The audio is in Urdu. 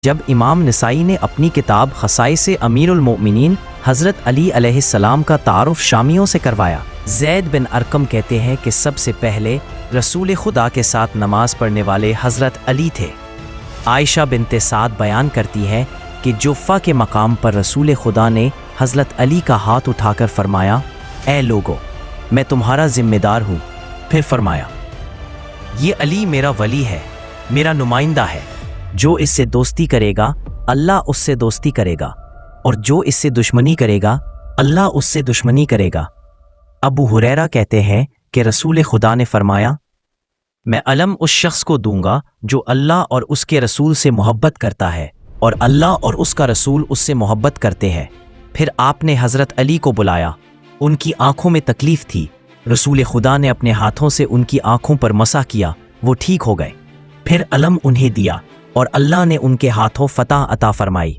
جب امام نسائی نے اپنی کتاب خصائص امیر المؤمنین حضرت علی علیہ السلام کا تعارف شامیوں سے کروایا، زید بن ارقم کہتے ہیں کہ سب سے پہلے رسول خدا کے ساتھ نماز پڑھنے والے حضرت علی تھے۔ عائشہ بنت سعد بیان کرتی ہے کہ جوفہ کے مقام پر رسول خدا نے حضرت علی کا ہاتھ اٹھا کر فرمایا، اے لوگو، میں تمہارا ذمہ دار ہوں۔ پھر فرمایا، یہ علی میرا ولی ہے، میرا نمائندہ ہے، جو اس سے دوستی کرے گا اللہ اس سے دوستی کرے گا، اور جو اس سے دشمنی کرے گا اللہ اس سے دشمنی کرے گا۔ ابو ہریرہ کہتے ہیں کہ رسول خدا نے فرمایا، میں علم اس شخص کو دوں گا جو اللہ اور اس کے رسول سے محبت کرتا ہے اور اللہ اور اس کا رسول اس سے محبت کرتے ہیں۔ پھر آپ نے حضرت علی کو بلایا، ان کی آنکھوں میں تکلیف تھی، رسول خدا نے اپنے ہاتھوں سے ان کی آنکھوں پر مسح کیا، وہ ٹھیک ہو گئے۔ پھر علم انہیں دیا اور اللہ نے ان کے ہاتھوں فتح عطا فرمائی۔